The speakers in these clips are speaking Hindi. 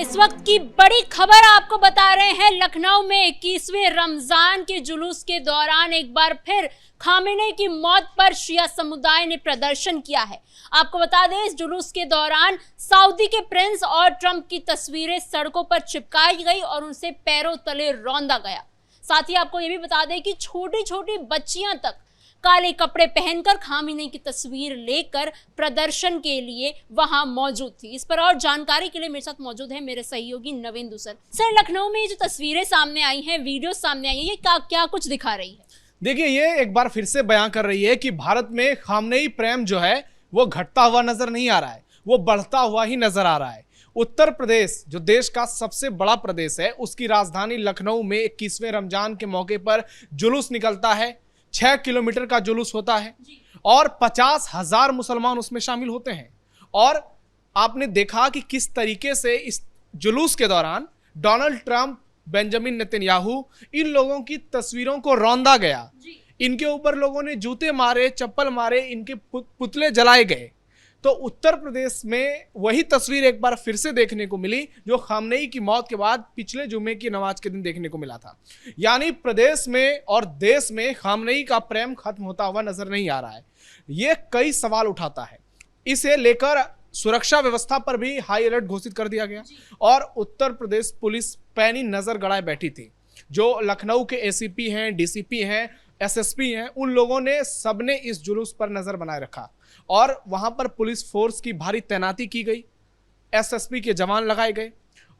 इस वक्त की बड़ी खबर आपको बता रहे हैं। लखनऊ में 21वें रमजान के जुलूस के दौरान एक बार फिर खामेनी की मौत पर शिया समुदाय ने प्रदर्शन किया है। आपको बता दें, इस जुलूस के दौरान सऊदी के प्रिंस और ट्रंप की तस्वीरें सड़कों पर चिपकाई गई और उनसे पैरों तले रौंदा गया। साथ ही आपको ये भी बता दें कि छोटी छोटी बच्चियां तक काले कपड़े पहनकर खामेनी की तस्वीर लेकर प्रदर्शन के लिए वहां मौजूद थी। इस पर और जानकारी के लिए मेरे साथ मौजूद है मेरे सहयोगी नवेंदु सर। सर, लखनऊ में जो तस्वीरें सामने आई हैं, वीडियो सामने आई है, ये क्या कुछ दिखा रही है? देखिए, ये एक बार फिर से बयां कर रही है कि भारत में खामनेई प्रेम जो है वो घटता हुआ नजर नहीं आ रहा है, वो बढ़ता हुआ ही नजर आ रहा है। उत्तर प्रदेश जो देश का सबसे बड़ा प्रदेश है, उसकी राजधानी लखनऊ में 21वें रमजान के मौके पर जुलूस निकलता है। 6 किलोमीटर का जुलूस होता है और 50,000 मुसलमान उसमें शामिल होते हैं। और आपने देखा कि किस तरीके से इस जुलूस के दौरान डोनाल्ड ट्रंप, बेंजामिन नेतन्याहू, इन लोगों की तस्वीरों को रौंदा गया। इनके ऊपर लोगों ने जूते मारे, चप्पल मारे, इनके पुतले जलाए गए। तो उत्तर प्रदेश में वही तस्वीर एक बार फिर से देखने को मिली जो खामनेई की मौत के बाद पिछले जुमे की नमाज के दिन देखने को मिला था। यानी प्रदेश में और देश में खामनेई का प्रेम खत्म होता हुआ नजर नहीं आ रहा है। ये कई सवाल उठाता है। इसे लेकर सुरक्षा व्यवस्था पर भी हाई अलर्ट घोषित कर दिया गया और उत्तर प्रदेश पुलिस पैनी नजर गड़ाए बैठी थी। जो लखनऊ के एसीपी हैं, डीसीपी हैं, एसएसपी हैं, उन लोगों ने सबने इस जुलूस पर नजर बनाए रखा और वहां पर पुलिस फोर्स की भारी तैनाती की गई, एसएसपी के जवान लगाए गए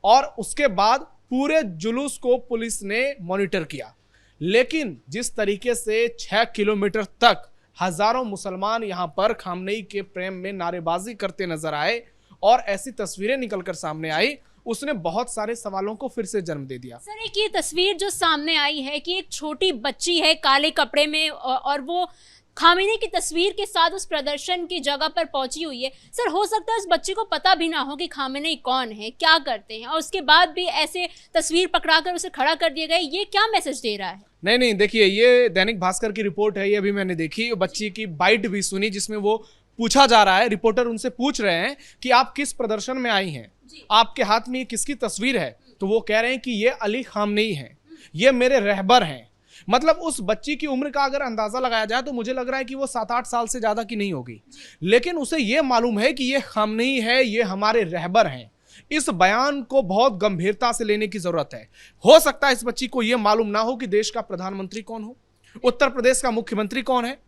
और उसके बाद पूरे जुलूस को पुलिस ने मॉनिटर किया। लेकिन जिस तरीके से 6 किलोमीटर तक हजारों मुसलमान यहां पर खामनेई के प्रेम में नारेबाजी करते नजर आए और ऐसी तस्वीरें निकलकर सामने आई, उसने बहुत सारे सवालों को फिर से जन्म दे दिया। सर, एक ये तस्वीर जो सामने आई है कि एक छोटी बच्ची है काले कपड़े में और वो खामेनी की तस्वीर के साथ उस प्रदर्शन की जगह पर पहुंची हुई है। सर, हो सकता है उस बच्ची को पता भी ना हो कि खामेनी कौन है, क्या करते हैं, और उसके बाद भी ऐसे तस्वीर पकड़ाकर उसे खड़ा कर दिया गया। ये क्या मैसेज दे रहा है? नहीं, देखिए, ये दैनिक भास्कर की रिपोर्ट है, ये अभी मैंने देखी। बच्ची की बाइट भी सुनी जिसमें वो पूछा जा रहा है, रिपोर्टर उनसे पूछ रहे हैं कि आप किस प्रदर्शन में आई हैं, आपके हाथ में ये किसकी तस्वीर है? तो वो कह रहे हैं कि ये अली खामनेई हैं, ये मेरे रहबर हैं। मतलब उस बच्ची की उम्र का अगर अंदाजा लगाया जाए तो मुझे लग रहा है कि वो 7-8 साल से ज्यादा की नहीं होगी, लेकिन उसे ये मालूम है कि ये खामनेई है, ये हमारे रहबर हैं। इस बयान को बहुत गंभीरता से लेने की जरूरत है। हो सकता है इस बच्ची को यह मालूम ना हो कि देश का प्रधानमंत्री कौन हो, उत्तर प्रदेश का मुख्यमंत्री कौन है,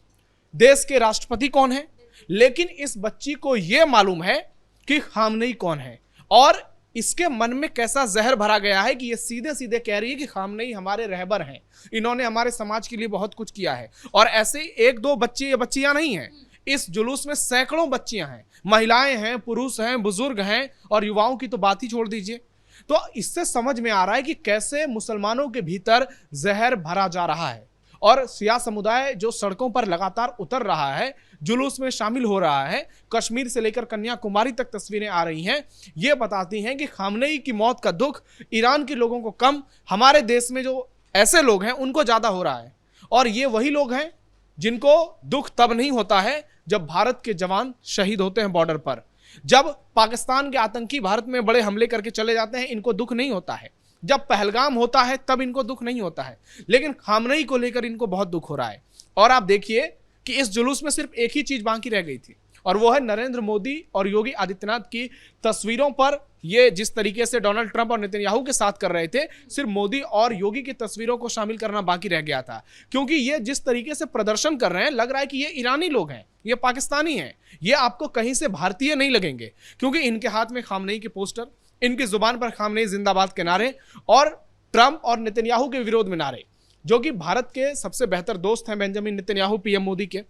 देश के राष्ट्रपति कौन है, लेकिन इस बच्ची को यह मालूम है कि खामनेई कौन है और इसके मन में कैसा जहर भरा गया है कि ये सीधे सीधे कह रही है कि खामनेई हमारे रहबर हैं, इन्होंने हमारे समाज के लिए बहुत कुछ किया है। और ऐसे 1-2 बच्चे, ये बच्चियां नहीं हैं, इस जुलूस में सैकड़ों बच्चियां हैं, महिलाएं हैं, पुरुष हैं, बुजुर्ग हैं और युवाओं की तो बात ही छोड़ दीजिए। तो इससे समझ में आ रहा है कि कैसे मुसलमानों के भीतर जहर भरा जा रहा है और शिया समुदाय जो सड़कों पर लगातार उतर रहा है, जुलूस में शामिल हो रहा है। कश्मीर से लेकर कन्याकुमारी तक तस्वीरें आ रही हैं, ये बताती हैं कि खामनेई की मौत का दुख ईरान के लोगों को कम, हमारे देश में जो ऐसे लोग हैं उनको ज्यादा हो रहा है। और ये वही लोग हैं जिनको दुख तब नहीं होता है जब भारत के जवान शहीद होते हैं बॉर्डर पर, जब पाकिस्तान के आतंकी भारत में बड़े हमले करके चले जाते हैं, इनको दुख नहीं होता है, जब पहलगाम होता है तब इनको दुख नहीं होता है, लेकिन खामनेई को लेकर इनको बहुत दुख हो रहा है। और आप देखिए कि इस जुलूस में सिर्फ एक ही चीज बाकी रह गई थी और वो है नरेंद्र मोदी और योगी आदित्यनाथ की तस्वीरों पर ये जिस तरीके से डोनाल्ड ट्रंप और नेतन्याहू के साथ कर रहे थे, सिर्फ मोदी और योगी की तस्वीरों को शामिल करना बाकी रह गया था। क्योंकि ये जिस तरीके से प्रदर्शन कर रहे हैं, लग रहा है कि ये ईरानी लोग हैं, ये पाकिस्तानी हैं, ये आपको कहीं से भारतीय नहीं लगेंगे, क्योंकि इनके हाथ में खामनेई के पोस्टर, इनकी जुबान पर खामनेई जिंदाबाद के नारे और ट्रंप और नेतन्याहू के विरोध में नारे, जो कि भारत के सबसे बेहतर दोस्त हैं बेंजामिन नेतन्याहू, पीएम मोदी के,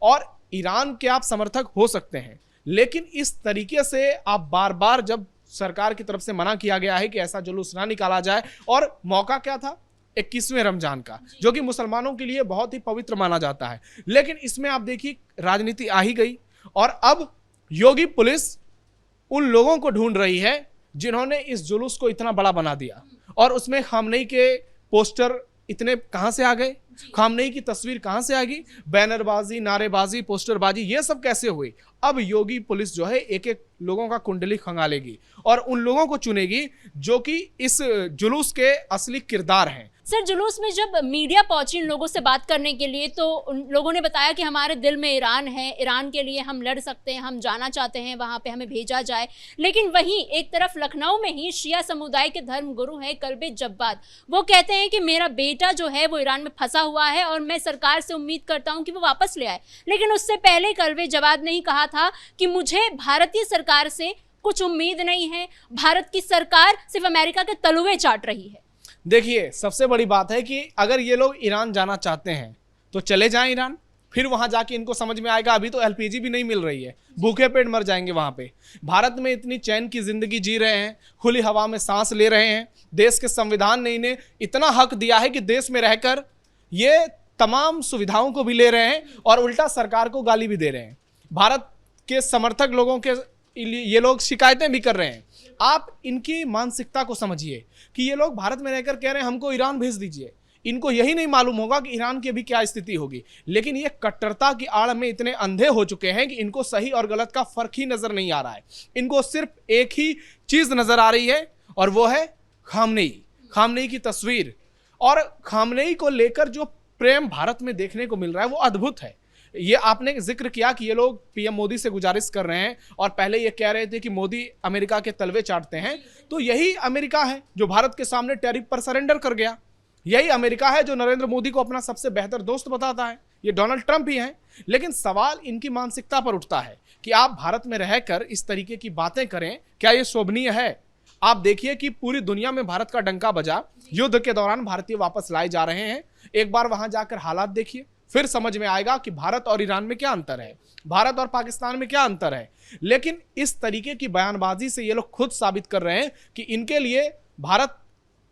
और ईरान के आप समर्थक हो सकते हैं। लेकिन इस तरीके से आप बार बार, जब सरकार की तरफ से मना किया गया है कि ऐसा जुलूस ना निकाला जाए, और मौका क्या था 21वें रमजान का, जो कि मुसलमानों के लिए बहुत ही पवित्र माना जाता है, लेकिन इसमें आप देखिए राजनीति आ ही गई और अब योगी पुलिस उन लोगों को ढूंढ रही है जिन्होंने इस जुलूस को इतना बड़ा बना दिया और उसमें खामनेई के पोस्टर इतने कहां से आ गए? खामनेई की तस्वीर कहां से आ गई? बैनरबाजी, नारेबाजी, पोस्टरबाजी, ये सब कैसे हुई? अब योगी पुलिस जो है एक एक लोगों का कुंडली खंगालेगी और उन लोगों को चुनेगी जो कि इस जुलूस के असली किरदार हैं। सर, जुलूस में जब मीडिया पहुंची इन लोगों से बात करने के लिए, तो उन लोगों ने बताया कि हमारे दिल में ईरान है, ईरान के लिए हम लड़ सकते हैं, हम जाना चाहते हैं, वहां पे हमें भेजा जाए। लेकिन वहीं एक तरफ लखनऊ में ही शिया समुदाय के धर्म गुरु हैं कल्बे जब्बाद, वो कहते हैं कि मेरा बेटा जो है वो ईरान में फंसा हुआ है और मैं सरकार से उम्मीद करता हूं कि वो वापस ले आए। लेकिन उससे पहले कल्बे जब्बाद ने ही कहा था कि मुझे भारतीय सरकार से कुछ उम्मीद नहीं है, भारत की सरकार सिर्फ अमेरिका के तलुए चाट रही है। देखिए, सबसे बड़ी बात है कि अगर ये लोग ईरान जाना चाहते हैं तो चले जाएं ईरान, फिर वहां जाके इनको समझ में आएगा। अभी तो एलपीजी भी नहीं मिल रही है, भूखे पेट मर जाएंगे वहां पे। भारत में इतनी चैन की जिंदगी जी रहे हैं, खुली हवा में सांस ले रहे हैं, देश के संविधान ने इन्हें इतना हक दिया है कि देश में रहकर ये तमाम सुविधाओं को भी ले रहे हैं और उल्टा सरकार को गाली भी दे रहे हैं। भारत के समर्थक लोगों के ये लोग शिकायतें भी कर रहे हैं। आप इनकी मानसिकता को समझिए कि ये लोग भारत में रहकर कह रहे हैं हमको ईरान भेज दीजिए। इनको यही नहीं मालूम होगा कि ईरान की भी क्या स्थिति होगी। लेकिन ये कट्टरता की आड़ में इतने अंधे हो चुके हैं कि इनको सही और गलत का फर्क ही नजर नहीं आ रहा है। इनको सिर्फ एक ही चीज नजर आ रही है और वो है खामनेई की तस्वीर। और खामनेई को लेकर जो प्रेम भारत में देखने को मिल रहा है वो अद्भुत है। ये आपने जिक्र किया कि ये लोग पीएम मोदी से गुजारिश कर रहे हैं और पहले ये कह रहे थे कि मोदी अमेरिका के तलवे चाटते हैं। तो यही अमेरिका है जो भारत के सामने टैरिफ पर सरेंडर कर गया। यही अमेरिका है जो नरेंद्र मोदी को अपना सबसे बेहतर दोस्त बताता है। ये डोनाल्ड ट्रंप ही हैं। लेकिन सवाल इनकी मानसिकता पर उठता है कि आप भारत में रहकर इस तरीके की बातें करें, क्या ये शोभनीय है? आप देखिए कि पूरी दुनिया में भारत का डंका बजा, युद्ध के दौरान भारतीय वापस लाए जा रहे हैं। एक बार वहां जाकर हालात देखिए, फिर समझ में आएगा कि भारत और ईरान में क्या अंतर है, भारत और पाकिस्तान में क्या अंतर है। लेकिन इस तरीके की बयानबाजी से ये लोग खुद साबित कर रहे हैं कि इनके लिए भारत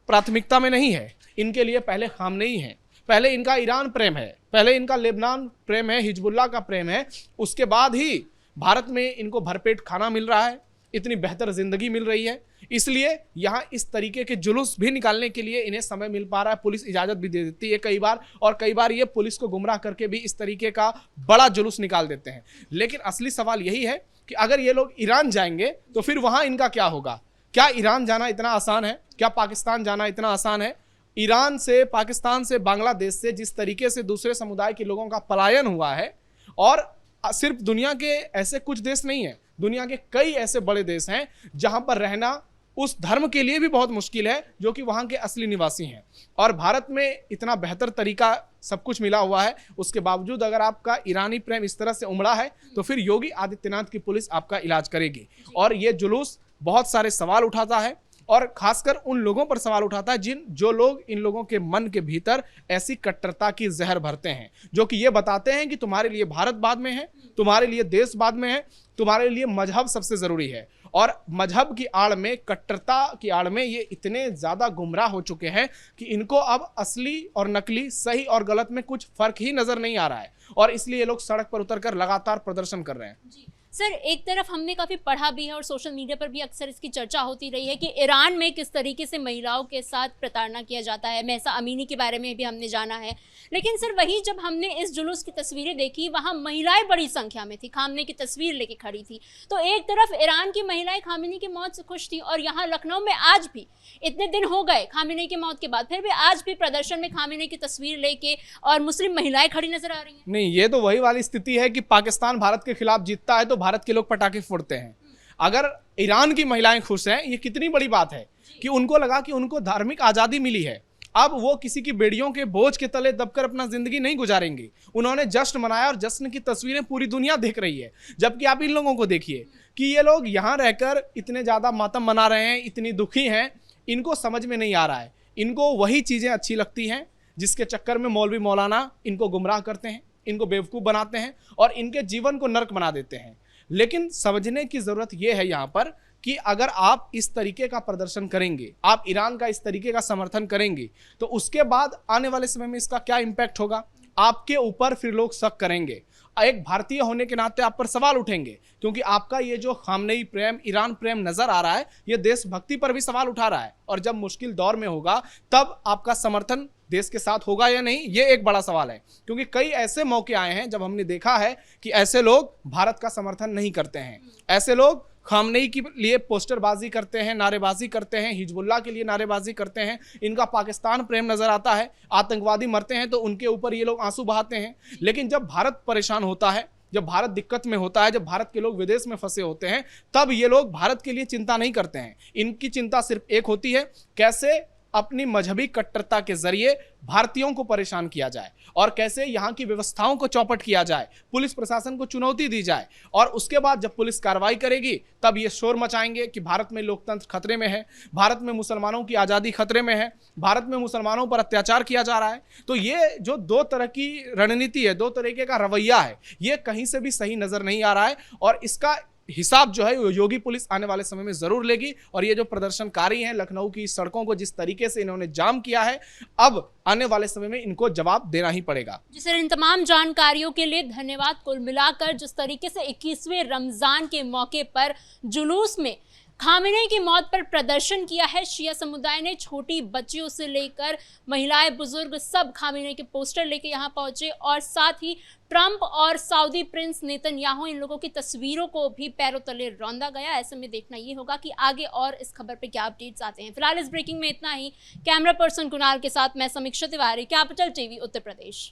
प्राथमिकता में नहीं है। इनके लिए पहले खामनेई है, पहले इनका ईरान प्रेम है, पहले इनका लेबनान प्रेम है, हिजबुल्लाह का प्रेम है। उसके बाद ही भारत में इनको भरपेट खाना मिल रहा है, इतनी बेहतर जिंदगी मिल रही है। इसलिए यहाँ इस तरीके के जुलूस भी निकालने के लिए इन्हें समय मिल पा रहा है। पुलिस इजाजत भी दे देती है कई बार, और कई बार ये पुलिस को गुमराह करके भी इस तरीके का बड़ा जुलूस निकाल देते हैं। लेकिन असली सवाल यही है कि अगर ये लोग ईरान जाएंगे तो फिर वहां इनका क्या होगा? क्या ईरान जाना इतना आसान है? क्या पाकिस्तान जाना इतना आसान है? ईरान से, पाकिस्तान से, बांग्लादेश से जिस तरीके से दूसरे समुदाय के लोगों का पलायन हुआ है, और सिर्फ दुनिया के ऐसे कुछ देश नहीं है, दुनिया के कई ऐसे बड़े देश हैं जहां पर रहना उस धर्म के लिए भी बहुत मुश्किल है जो कि वहां के असली निवासी हैं। और भारत में इतना बेहतर तरीका सब कुछ मिला हुआ है, उसके बावजूद अगर आपका ईरानी प्रेम इस तरह से उमड़ा है तो फिर योगी आदित्यनाथ की पुलिस आपका इलाज करेगी। और ये जुलूस बहुत सारे सवाल उठाता है, और खासकर उन लोगों पर सवाल उठाता है जो लोग इन लोगों के मन के भीतर ऐसी कट्टरता की जहर भरते हैं, जो कि ये बताते हैं कि तुम्हारे लिए भारत बाद में है, तुम्हारे लिए देश बाद में है, तुम्हारे लिए मजहब सबसे जरूरी है। और मजहब की आड़ में, कट्टरता की आड़ में ये इतने ज्यादा गुमराह हो चुके हैं कि इनको अब असली और नकली, सही और गलत में कुछ फर्क ही नजर नहीं आ रहा है। और इसलिए ये लोग सड़क पर उतरकर लगातार प्रदर्शन कर रहे हैं। सर, एक तरफ हमने काफ़ी पढ़ा भी है और सोशल मीडिया पर भी अक्सर इसकी चर्चा होती रही है कि ईरान में किस तरीके से महिलाओं के साथ प्रताड़ना किया जाता है। महसा अमीनी के बारे में भी हमने जाना है। लेकिन सर, वही जब हमने इस जुलूस की तस्वीरें देखी, वहाँ महिलाएं बड़ी संख्या में थी, खामनेई की तस्वीर लेके खड़ी थी। तो एक तरफ ईरान की महिलाएं खामनेई की मौत से खुश थी, और यहाँ लखनऊ में आज भी इतने दिन हो गए खामनेई की मौत के बाद, फिर भी आज भी प्रदर्शन में खामनेई की तस्वीर लेके और मुस्लिम महिलाएं खड़ी नजर आ रही हैं। नहीं, ये तो वही वाली स्थिति है कि पाकिस्तान भारत के खिलाफ जीतता है तो भारत के लोग पटाखे फोड़ते हैं। अगर ईरान की महिलाएं खुश हैं, ये कितनी बड़ी बात है कि उनको लगा कि उनको धार्मिक आजादी मिली है। अब वो किसी की बेड़ियों के बोझ के तले दबकर अपना जिंदगी नहीं गुजारेंगी। उन्होंने जश्न मनाया और जश्न की तस्वीरें पूरी दुनिया देख रही है। जबकि आप इन लोगों को देखिए कि ये लोग यहाँ रहकर इतने ज्यादा मातम मना रहे हैं, इतनी दुखी हैं, इनको समझ में नहीं आ रहा है। इनको वही चीजें अच्छी लगती हैं जिसके चक्कर में मौलवी मौलाना इनको गुमराह करते हैं, इनको बेवकूफ़ बनाते हैं और इनके जीवन को नर्क बना देते हैं। लेकिन समझने की जरूरत यह है यहाँ पर कि अगर आप इस तरीके का प्रदर्शन करेंगे, आप ईरान का इस तरीके का समर्थन करेंगे, तो उसके बाद आने वाले समय में इसका क्या इम्पैक्ट होगा? आपके ऊपर फिर लोग शक करेंगे, एक भारतीय होने के नाते आप पर सवाल उठेंगे, क्योंकि आपका ये जो खामनेई प्रेम, ईरान प्रेम नजर आ रहा है, ये देशभक्ति पर भी सवाल उठा रहा है। और जब मुश्किल दौर में होगा तब आपका समर्थन देश के साथ होगा या नहीं, ये एक बड़ा सवाल है। क्योंकि कई ऐसे मौके आए हैं जब हमने देखा है कि ऐसे लोग भारत का समर्थन नहीं करते हैं, ऐसे लोग खामनेई के लिए पोस्टरबाजी करते हैं, नारेबाजी करते हैं, हिजबुल्लाह के लिए नारेबाजी करते हैं, इनका पाकिस्तान प्रेम नजर आता है, आतंकवादी मरते हैं तो उनके ऊपर ये लोग आंसू बहाते हैं। लेकिन जब भारत परेशान होता है, जब भारत दिक्कत में होता है, जब भारत के लोग विदेश में फंसे होते हैं, तब ये लोग भारत के लिए चिंता नहीं करते हैं। इनकी चिंता सिर्फ एक होती है, कैसे अपनी मजहबी कट्टरता के जरिए भारतीयों को परेशान किया जाए और कैसे यहाँ की व्यवस्थाओं को चौपट किया जाए, पुलिस प्रशासन को चुनौती दी जाए। और उसके बाद जब पुलिस कार्रवाई करेगी तब ये शोर मचाएंगे कि भारत में लोकतंत्र खतरे में है, भारत में मुसलमानों की आज़ादी खतरे में है, भारत में मुसलमानों पर अत्याचार किया जा रहा है। तो ये जो दो तरह की रणनीति है, दो तरीके का रवैया है, ये कहीं से भी सही नजर नहीं आ रहा है। और इसका हिसाब जो है योगी पुलिस आने वाले समय में जरूर लेगी। और ये जो प्रदर्शनकारी हैं, लखनऊ की सड़कों को जिस तरीके से इन्होंने जाम किया है, अब आने वाले समय में इनको जवाब देना ही पड़ेगा। जी सर, इन तमाम जानकारियों के लिए धन्यवाद। कुल मिलाकर जिस तरीके से 21वें रमजान के मौके पर जुलूस में खामेनी की मौत पर प्रदर्शन किया है, शिया समुदाय ने छोटी बच्चियों से लेकर महिलाएं, बुजुर्ग सब खामेनी के पोस्टर लेके यहाँ पहुंचे और साथ ही ट्रंप और सऊदी प्रिंस नेतन्याहू इन लोगों की तस्वीरों को भी पैरों तले रौंदा गया। ऐसे में देखना ये होगा कि आगे और इस खबर पे क्या अपडेट्स आते हैं। फिलहाल इस ब्रेकिंग में इतना ही। कैमरा पर्सन कुणाल के साथ मैं समीक्षा तिवारी, कैपिटल टीवी उत्तर प्रदेश।